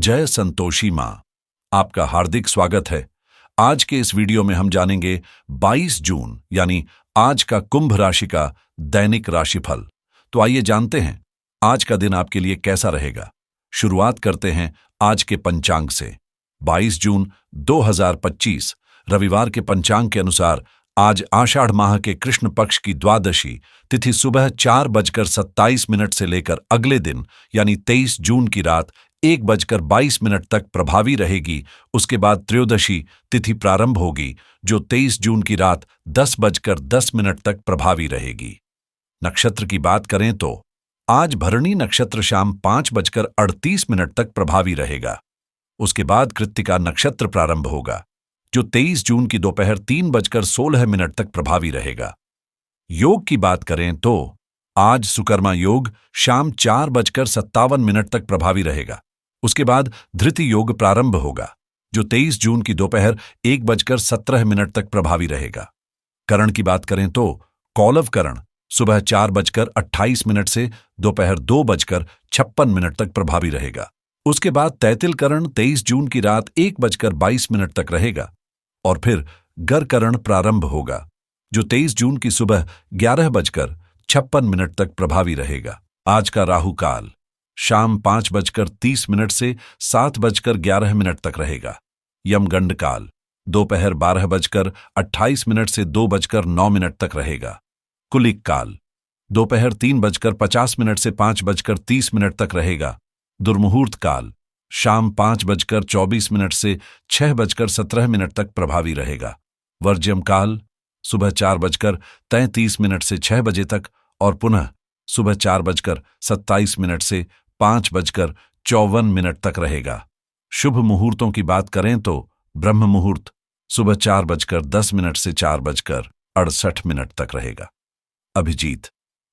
जय संतोषी माँ, आपका हार्दिक स्वागत है। आज के इस वीडियो में हम जानेंगे 22 जून यानी आज का कुंभ राशि का दैनिक राशिफल। तो आइए जानते हैं आज का दिन आपके लिए कैसा रहेगा। शुरुआत करते हैं आज के पंचांग से। 22 जून 2025 रविवार के पंचांग के अनुसार आज आषाढ़ माह के कृष्ण पक्ष की द्वादशी तिथि सुबह 4:27 से लेकर अगले दिन यानी 23 जून की रात 1:22 तक प्रभावी रहेगी। उसके बाद त्रयोदशी तिथि प्रारंभ होगी जो 23 जून की रात 10:10 तक प्रभावी रहेगी। नक्षत्र की बात करें तो आज भरणी नक्षत्र शाम 5:38 तक प्रभावी रहेगा। उसके बाद कृत्तिका नक्षत्र प्रारंभ होगा जो 23 जून की दोपहर 3:16 तक प्रभावी रहेगा। योग की बात करें तो आज सुकर्मा योग शाम 4:57 तक प्रभावी रहेगा। उसके बाद धृति योग प्रारंभ होगा जो 23 जून की दोपहर 1:17 तक प्रभावी रहेगा। करण की बात करें तो कौलव करण सुबह 4:28 से दोपहर 2:56 तक प्रभावी रहेगा। उसके बाद तैतिल करण 23 जून की रात 1:22 तक रहेगा और फिर गर करण प्रारंभ होगा जो 23 जून की सुबह 11:56 तक प्रभावी रहेगा। आज का राहु काल शाम 5:30 से 7:11 तक रहेगा। यमगंड काल दोपहर 12:28 से 2:09 तक रहेगा। कुलिक काल दोपहर 3:50 से 5:30 तक रहेगा। दुर्मुहूर्त काल शाम 5:24 से 6:17 तक प्रभावी रहेगा। वर्ज्यम काल सुबह 4:33 से 6 बजे तक और पुनः सुबह 4:27 से 5:54 तक रहेगा। शुभ मुहूर्तों की बात करें तो ब्रह्म मुहूर्त सुबह 4:10 से 4:68 तक रहेगा। अभिजीत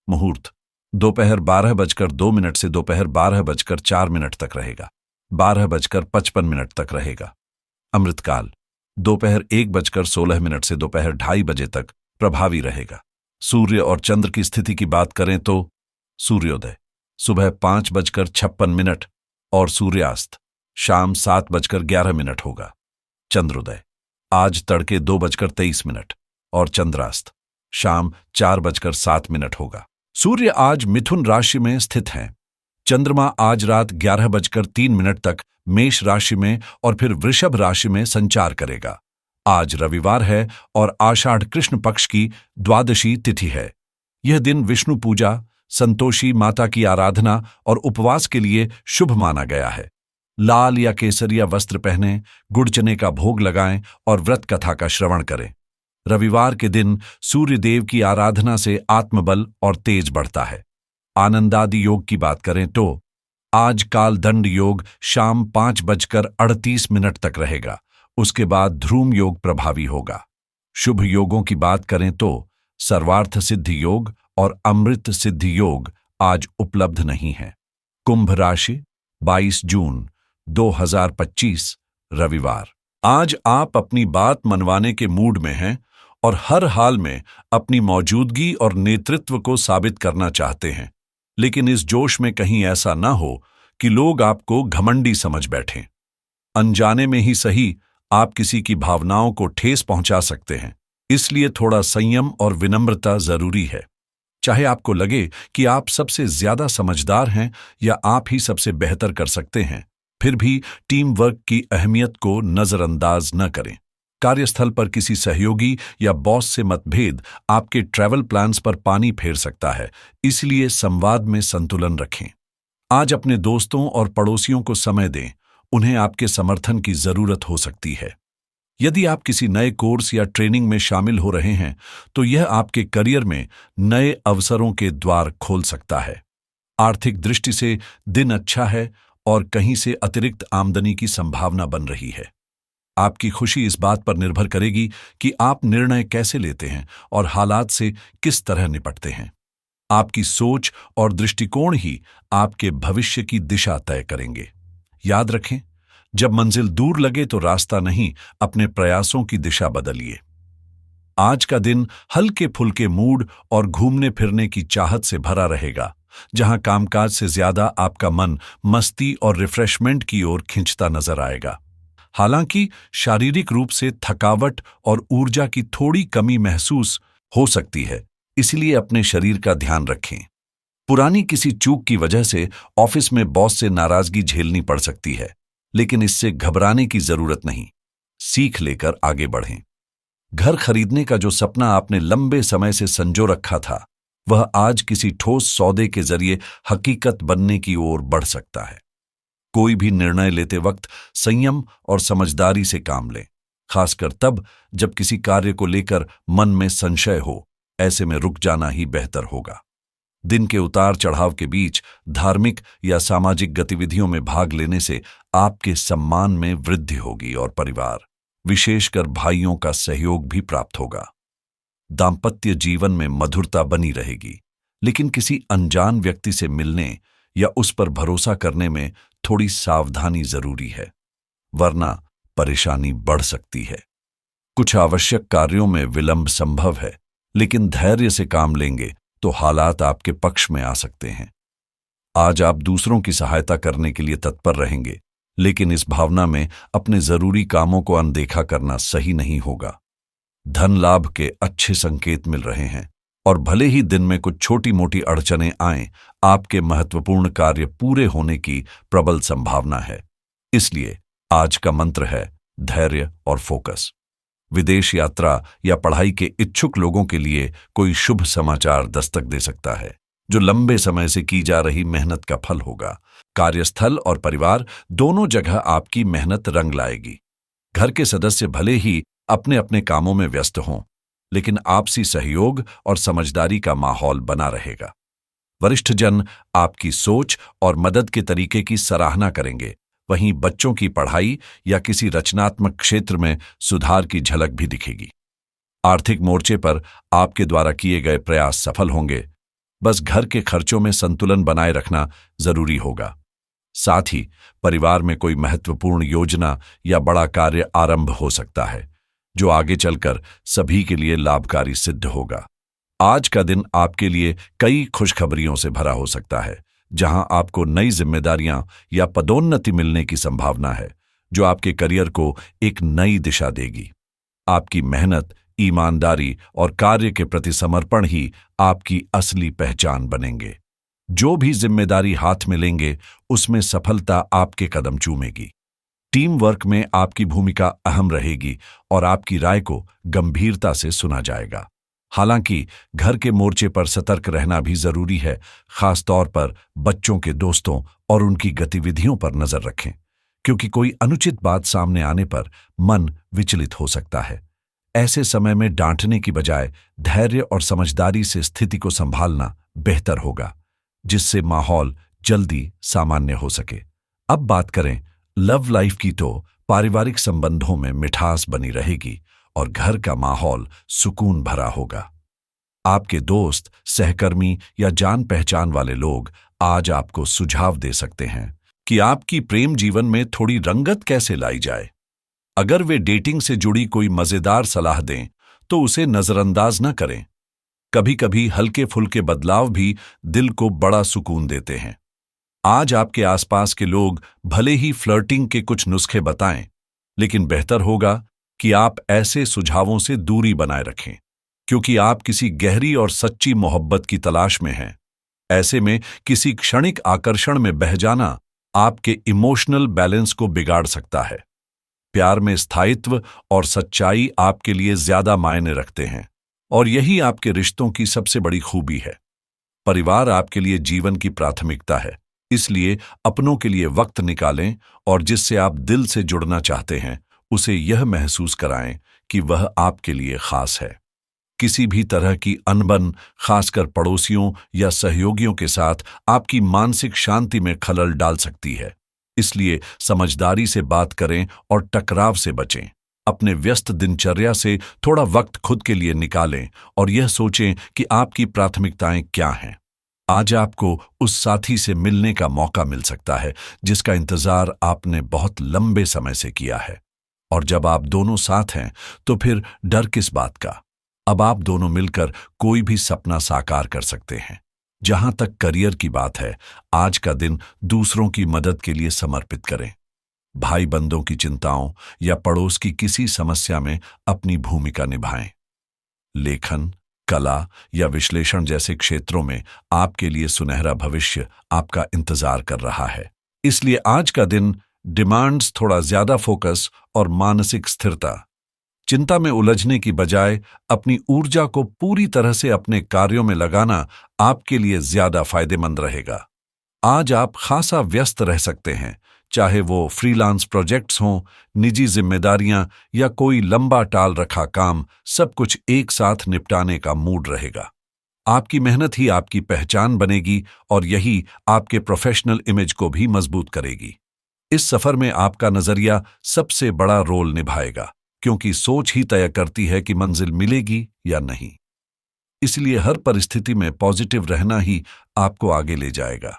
मुहूर्त दोपहर 12:02 से दोपहर 12:04 तक रहेगा। 12:55 तक रहेगा। अमृतकाल दोपहर 1:16 से दोपहर 2:30 बजे तक प्रभावी रहेगा। सूर्य और चंद्र की स्थिति की बात करें तो सूर्योदय सुबह 5:56 और सूर्यास्त शाम 7:11 होगा। चंद्रोदय आज तड़के 2:23 और चंद्रास्त शाम 4:07 होगा। सूर्य आज मिथुन राशि में स्थित हैं। चंद्रमा आज रात 11:03 तक मेष राशि में और फिर वृषभ राशि में संचार करेगा। आज रविवार है और आषाढ़ कृष्ण पक्ष की द्वादशी तिथि है। यह दिन विष्णु पूजा, संतोषी माता की आराधना और उपवास के लिए शुभ माना गया है। लाल या केसरिया वस्त्र पहनें, गुड़ चने का भोग लगाएं और व्रत कथा का श्रवण करें। रविवार के दिन सूर्य देव की आराधना से आत्मबल और तेज बढ़ता है। आनंदादि योग की बात करें तो आज काल दंड योग शाम 5:38 तक रहेगा। उसके बाद ध्रूम योग प्रभावी होगा। शुभ योगों की बात करें तो सर्वार्थ सिद्धि योग और अमृत सिद्धि योग आज उपलब्ध नहीं है। कुंभ राशि 22 जून 2025 रविवार। आज आप अपनी बात मनवाने के मूड में हैं और हर हाल में अपनी मौजूदगी और नेतृत्व को साबित करना चाहते हैं, लेकिन इस जोश में कहीं ऐसा ना हो कि लोग आपको घमंडी समझ बैठें। अनजाने में ही सही आप किसी की भावनाओं को ठेस पहुंचा सकते हैं, इसलिए थोड़ा संयम और विनम्रता जरूरी है। चाहे आपको लगे कि आप सबसे ज्यादा समझदार हैं या आप ही सबसे बेहतर कर सकते हैं, फिर भी टीम वर्क की अहमियत को नजरअंदाज न करें। कार्यस्थल पर किसी सहयोगी या बॉस से मतभेद आपके ट्रैवल प्लान्स पर पानी फेर सकता है, इसलिए संवाद में संतुलन रखें। आज अपने दोस्तों और पड़ोसियों को समय दें, उन्हें आपके समर्थन की जरूरत हो सकती है। यदि आप किसी नए कोर्स या ट्रेनिंग में शामिल हो रहे हैं तो यह आपके करियर में नए अवसरों के द्वार खोल सकता है। आर्थिक दृष्टि से दिन अच्छा है और कहीं से अतिरिक्त आमदनी की संभावना बन रही है। आपकी खुशी इस बात पर निर्भर करेगी कि आप निर्णय कैसे लेते हैं और हालात से किस तरह निपटते हैं। आपकी सोच और दृष्टिकोण ही आपके भविष्य की दिशा तय करेंगे। याद रखें, जब मंजिल दूर लगे तो रास्ता नहीं, अपने प्रयासों की दिशा बदलिए। आज का दिन हल्के फुल्के मूड और घूमने फिरने की चाहत से भरा रहेगा। जहां कामकाज से ज्यादा आपका मन मस्ती और रिफ्रेशमेंट की ओर खिंचता नजर आएगा। हालांकि शारीरिक रूप से थकावट और ऊर्जा की थोड़ी कमी महसूस हो सकती है, इसलिए अपने शरीर का ध्यान रखें। पुरानी किसी चूक की वजह से ऑफिस में बॉस से नाराजगी झेलनी पड़ सकती है, लेकिन इससे घबराने की जरूरत नहीं। सीख लेकर आगे बढ़ें। घर खरीदने का जो सपना आपने लंबे समय से संजो रखा था, वह आज किसी ठोस सौदे के जरिए हकीकत बनने की ओर बढ़ सकता है। कोई भी निर्णय लेते वक्त संयम और समझदारी से काम लें, खासकर तब जब किसी कार्य को लेकर मन में संशय हो। ऐसे में रुक जाना ही बेहतर होगा। दिन के उतार चढ़ाव के बीच धार्मिक या सामाजिक गतिविधियों में भाग लेने से आपके सम्मान में वृद्धि होगी और परिवार, विशेषकर भाइयों का सहयोग भी प्राप्त होगा। दाम्पत्य जीवन में मधुरता बनी रहेगी, लेकिन किसी अनजान व्यक्ति से मिलने या उस पर भरोसा करने में थोड़ी सावधानी जरूरी है, वरना परेशानी बढ़ सकती है। कुछ आवश्यक कार्यों में विलंब संभव है, लेकिन धैर्य से काम लेंगे तो हालात आपके पक्ष में आ सकते हैं। आज आप दूसरों की सहायता करने के लिए तत्पर रहेंगे, लेकिन इस भावना में अपने जरूरी कामों को अनदेखा करना सही नहीं होगा। धन लाभ के अच्छे संकेत मिल रहे हैं, और भले ही दिन में कुछ छोटी मोटी अड़चनें आएं, आपके महत्वपूर्ण कार्य पूरे होने की प्रबल संभावना है। इसलिए आज का मंत्र है धैर्य और फोकस। विदेश यात्रा या पढ़ाई के इच्छुक लोगों के लिए कोई शुभ समाचार दस्तक दे सकता है, जो लंबे समय से की जा रही मेहनत का फल होगा। कार्यस्थल और परिवार दोनों जगह आपकी मेहनत रंग लाएगी। घर के सदस्य भले ही अपने अपने कामों में व्यस्त हों, लेकिन आपसी सहयोग और समझदारी का माहौल बना रहेगा। वरिष्ठ जन आपकी सोच और मदद के तरीके की सराहना करेंगे। वहीं बच्चों की पढ़ाई या किसी रचनात्मक क्षेत्र में सुधार की झलक भी दिखेगी। आर्थिक मोर्चे पर आपके द्वारा किए गए प्रयास सफल होंगे। बस घर के खर्चों में संतुलन बनाए रखना जरूरी होगा। साथ ही परिवार में कोई महत्वपूर्ण योजना या बड़ा कार्य आरंभ हो सकता है, जो आगे चलकर सभी के लिए लाभकारी सिद्ध होगा। आज का दिन आपके लिए कई खुशखबरियों से भरा हो सकता है, जहां आपको नई जिम्मेदारियां या पदोन्नति मिलने की संभावना है, जो आपके करियर को एक नई दिशा देगी। आपकी मेहनत, ईमानदारी और कार्य के प्रति समर्पण ही आपकी असली पहचान बनेंगे। जो भी जिम्मेदारी हाथ में लेंगे, उसमें सफलता आपके कदम चूमेगी। टीम वर्क में आपकी भूमिका अहम रहेगी और आपकी राय को गंभीरता से सुना जाएगा। हालांकि घर के मोर्चे पर सतर्क रहना भी जरूरी है, खासतौर पर बच्चों के दोस्तों और उनकी गतिविधियों पर नजर रखें, क्योंकि कोई अनुचित बात सामने आने पर मन विचलित हो सकता है। ऐसे समय में डांटने की बजाय धैर्य और समझदारी से स्थिति को संभालना बेहतर होगा, जिससे माहौल जल्दी सामान्य हो सके। अब बात करें लव लाइफ की, तो पारिवारिक संबंधों में मिठास बनी रहेगी और घर का माहौल सुकून भरा होगा। आपके दोस्त, सहकर्मी या जान पहचान वाले लोग आज आपको सुझाव दे सकते हैं कि आपकी प्रेम जीवन में थोड़ी रंगत कैसे लाई जाए। अगर वे डेटिंग से जुड़ी कोई मजेदार सलाह दें, तो उसे नजरअंदाज न करें। कभी कभी हल्के फुल्के बदलाव भी दिल को बड़ा सुकून देते हैं। आज आपके आसपास के लोग भले ही फ्लर्टिंग के कुछ नुस्खे बताएं, लेकिन बेहतर होगा कि आप ऐसे सुझावों से दूरी बनाए रखें, क्योंकि आप किसी गहरी और सच्ची मोहब्बत की तलाश में हैं। ऐसे में किसी क्षणिक आकर्षण में बह जाना आपके इमोशनल बैलेंस को बिगाड़ सकता है। प्यार में स्थायित्व और सच्चाई आपके लिए ज्यादा मायने रखते हैं, और यही आपके रिश्तों की सबसे बड़ी खूबी है। परिवार आपके लिए जीवन की प्राथमिकता है, इसलिए अपनों के लिए वक्त निकालें और जिससे आप दिल से जुड़ना चाहते हैं, उसे यह महसूस कराएं कि वह आपके लिए खास है। किसी भी तरह की अनबन, खासकर पड़ोसियों या सहयोगियों के साथ, आपकी मानसिक शांति में खलल डाल सकती है। इसलिए समझदारी से बात करें और टकराव से बचें। अपने व्यस्त दिनचर्या से थोड़ा वक्त खुद के लिए निकालें और यह सोचें कि आपकी प्राथमिकताएं क्या हैं। आज आपको उस साथी से मिलने का मौका मिल सकता है जिसका इंतजार आपने बहुत लंबे समय से किया है, और जब आप दोनों साथ हैं तो फिर डर किस बात का। अब आप दोनों मिलकर कोई भी सपना साकार कर सकते हैं। जहां तक करियर की बात है, आज का दिन दूसरों की मदद के लिए समर्पित करें। भाई बंधों की चिंताओं या पड़ोस की किसी समस्या में अपनी भूमिका निभाएं। लेखन, कला या विश्लेषण जैसे क्षेत्रों में आपके लिए सुनहरा भविष्य आपका इंतजार कर रहा है। इसलिए आज का दिन डिमांड्स थोड़ा ज्यादा फोकस और मानसिक स्थिरता। चिंता में उलझने की बजाय अपनी ऊर्जा को पूरी तरह से अपने कार्यों में लगाना आपके लिए ज्यादा फायदेमंद रहेगा। आज आप खासा व्यस्त रह सकते हैं, चाहे वो फ्रीलांस प्रोजेक्ट्स हों, निजी जिम्मेदारियां या कोई लंबा टाल रखा काम, सब कुछ एक साथ निपटाने का मूड रहेगा। आपकी मेहनत ही आपकी पहचान बनेगी और यही आपके प्रोफेशनल इमेज को भी मजबूत करेगी। इस सफर में आपका नजरिया सबसे बड़ा रोल निभाएगा, क्योंकि सोच ही तय करती है कि मंजिल मिलेगी या नहीं। इसलिए हर परिस्थिति में पॉजिटिव रहना ही आपको आगे ले जाएगा।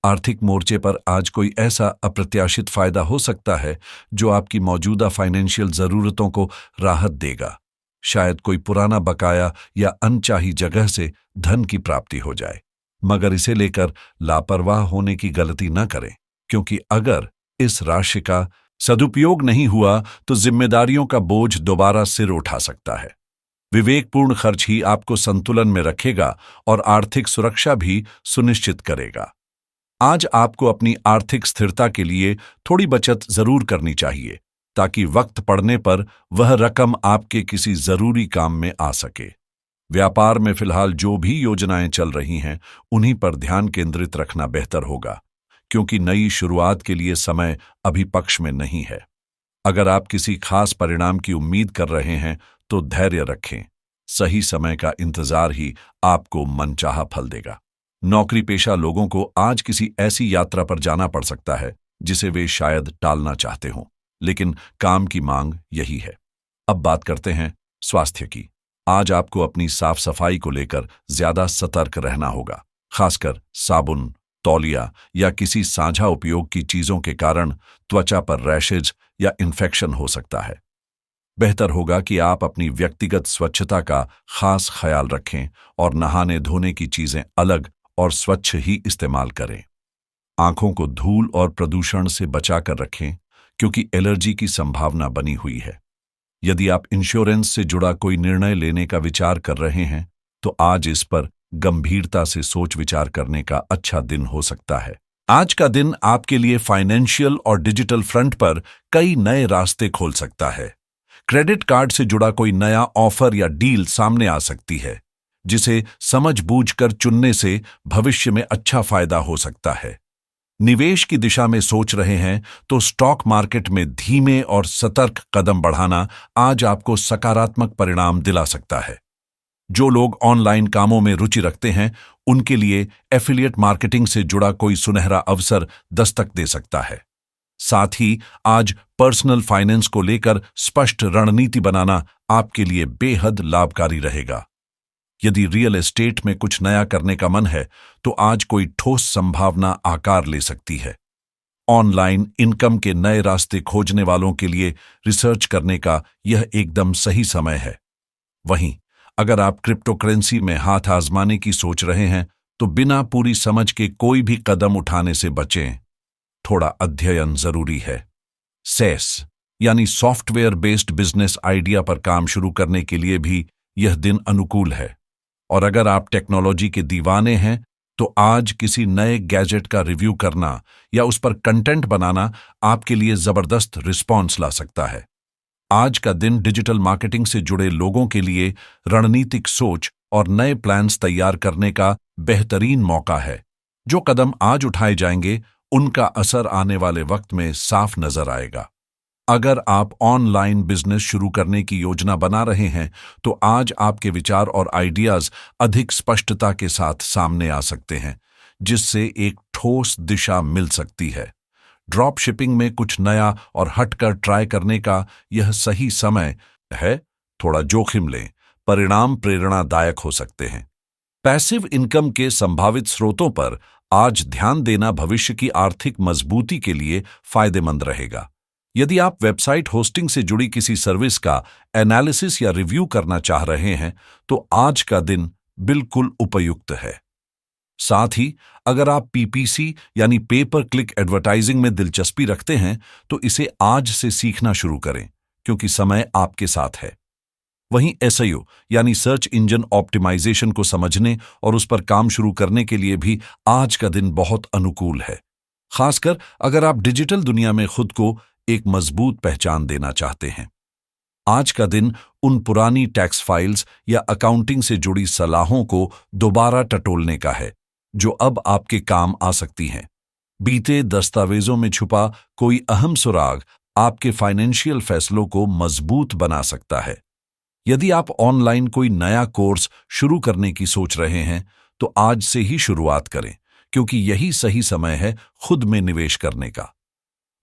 आर्थिक मोर्चे पर आज कोई ऐसा अप्रत्याशित फायदा हो सकता है जो आपकी मौजूदा फाइनेंशियल जरूरतों को राहत देगा। शायद कोई पुराना बकाया या अनचाही जगह से धन की प्राप्ति हो जाए, मगर इसे लेकर लापरवाह होने की गलती न करें, क्योंकि अगर इस राशि का सदुपयोग नहीं हुआ तो जिम्मेदारियों का बोझ दोबारा सिर उठा सकता है। विवेकपूर्ण खर्च ही आपको संतुलन में रखेगा और आर्थिक सुरक्षा भी सुनिश्चित करेगा। आज आपको अपनी आर्थिक स्थिरता के लिए थोड़ी बचत जरूर करनी चाहिए, ताकि वक्त पड़ने पर वह रकम आपके किसी जरूरी काम में आ सके। व्यापार में फिलहाल जो भी योजनाएं चल रही हैं, उन्हीं पर ध्यान केंद्रित रखना बेहतर होगा, क्योंकि नई शुरुआत के लिए समय अभी पक्ष में नहीं है। अगर आप किसी खास परिणाम की उम्मीद कर रहे हैं तो धैर्य रखें। सही समय का इंतजार ही आपको मनचाहा फल देगा। नौकरी पेशा लोगों को आज किसी ऐसी यात्रा पर जाना पड़ सकता है जिसे वे शायद टालना चाहते हों, लेकिन काम की मांग यही है। अब बात करते हैं स्वास्थ्य की। आज आपको अपनी साफ सफाई को लेकर ज्यादा सतर्क रहना होगा, खासकर साबुन, तौलिया या किसी साझा उपयोग की चीजों के कारण त्वचा पर रैशेज या इन्फेक्शन हो सकता है। बेहतर होगा कि आप अपनी व्यक्तिगत स्वच्छता का खास ख्याल रखें और नहाने धोने की चीजें अलग और स्वच्छ ही इस्तेमाल करें। आंखों को धूल और प्रदूषण से बचाकर रखें, क्योंकि एलर्जी की संभावना बनी हुई है। यदि आप इंश्योरेंस से जुड़ा कोई निर्णय लेने का विचार कर रहे हैं, तो आज इस पर गंभीरता से सोच विचार करने का अच्छा दिन हो सकता है। आज का दिन आपके लिए फाइनेंशियल और डिजिटल फ्रंट पर कई नए रास्ते खोल सकता है। क्रेडिट कार्ड से जुड़ा कोई नया ऑफर या डील सामने आ सकती है, जिसे समझबूझकर चुनने से भविष्य में अच्छा फायदा हो सकता है। निवेश की दिशा में सोच रहे हैं तो स्टॉक मार्केट में धीमे और सतर्क कदम बढ़ाना आज आपको सकारात्मक परिणाम दिला सकता है। जो लोग ऑनलाइन कामों में रुचि रखते हैं, उनके लिए एफिलिएट मार्केटिंग से जुड़ा कोई सुनहरा अवसर दस्तक दे सकता है। साथ ही आज पर्सनल फाइनेंस को लेकर स्पष्ट रणनीति बनाना आपके लिए बेहद लाभकारी रहेगा। यदि रियल एस्टेट में कुछ नया करने का मन है, तो आज कोई ठोस संभावना आकार ले सकती है। ऑनलाइन इनकम के नए रास्ते खोजने वालों के लिए रिसर्च करने का यह एकदम सही समय है। वहीं अगर आप क्रिप्टोकरेंसी में हाथ आजमाने की सोच रहे हैं, तो बिना पूरी समझ के कोई भी कदम उठाने से बचें। थोड़ा अध्ययन जरूरी है। सेस यानी सॉफ्टवेयर बेस्ड बिजनेस आइडिया पर काम शुरू करने के लिए भी यह दिन अनुकूल है। और अगर आप टेक्नोलॉजी के दीवाने हैं, तो आज किसी नए गैजेट का रिव्यू करना या उस पर कंटेंट बनाना आपके लिए जबरदस्त रिस्पॉन्स ला सकता है। आज का दिन डिजिटल मार्केटिंग से जुड़े लोगों के लिए रणनीतिक सोच और नए प्लान्स तैयार करने का बेहतरीन मौका है। जो कदम आज उठाए जाएंगे, उनका असर आने वाले वक्त में साफ नजर आएगा। अगर आप ऑनलाइन बिजनेस शुरू करने की योजना बना रहे हैं, तो आज आपके विचार और आइडियाज अधिक स्पष्टता के साथ सामने आ सकते हैं, जिससे एक ठोस दिशा मिल सकती है। ड्रॉप शिपिंग में कुछ नया और हटकर ट्राई करने का यह सही समय है। थोड़ा जोखिम लें, परिणाम प्रेरणादायक हो सकते हैं। पैसिव इनकम के संभावित स्रोतों पर आज ध्यान देना भविष्य की आर्थिक मजबूती के लिए फायदेमंद रहेगा। यदि आप वेबसाइट होस्टिंग से जुड़ी किसी सर्विस का एनालिसिस या रिव्यू करना चाह रहे हैं, तो आज का दिन बिल्कुल उपयुक्त है। साथ ही अगर आप पीपीसी यानी पे पर क्लिक एडवर्टाइजिंग में दिलचस्पी रखते हैं तो इसे आज से सीखना शुरू करें, क्योंकि समय आपके साथ है। वहीं एसईओ यानी सर्च इंजन ऑप्टिमाइजेशन को समझने और उस पर काम शुरू करने के लिए भी आज का दिन बहुत अनुकूल है, खासकर अगर आप डिजिटल दुनिया में खुद को एक मजबूत पहचान देना चाहते हैं। आज का दिन उन पुरानी टैक्स फाइल्स या अकाउंटिंग से जुड़ी सलाहों को दोबारा टटोलने का है जो अब आपके काम आ सकती हैं। बीते दस्तावेजों में छुपा कोई अहम सुराग आपके फाइनेंशियल फैसलों को मजबूत बना सकता है। यदि आप ऑनलाइन कोई नया कोर्स शुरू करने की सोच रहे हैं तो आज से ही शुरुआत करें, क्योंकि यही सही समय है खुद में निवेश करने का।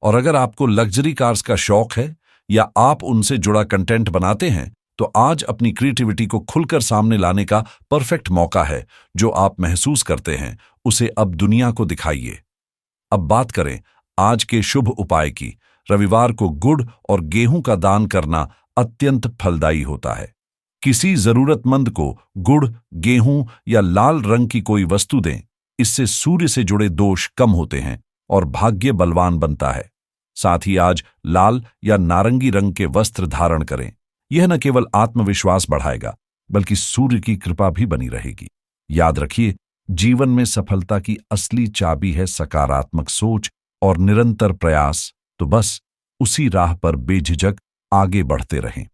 और अगर आपको लग्जरी कार्स का शौक है या आप उनसे जुड़ा कंटेंट बनाते हैं तो आज अपनी क्रिएटिविटी को खुलकर सामने लाने का परफेक्ट मौका है। जो आप महसूस करते हैं उसे अब दुनिया को दिखाइए। अब बात करें आज के शुभ उपाय की। रविवार को गुड़ और गेहूं का दान करना अत्यंत फलदायी होता है। किसी जरूरतमंद को गुड़, गेहूं या लाल रंग की कोई वस्तु दें। इससे सूर्य से जुड़े दोष कम होते हैं और भाग्य बलवान बनता है। साथ ही आज लाल या नारंगी रंग के वस्त्र धारण करें। यह न केवल आत्मविश्वास बढ़ाएगा बल्कि सूर्य की कृपा भी बनी रहेगी। याद रखिए, जीवन में सफलता की असली चाबी है सकारात्मक सोच और निरंतर प्रयास। तो बस उसी राह पर बेझिझक आगे बढ़ते रहें।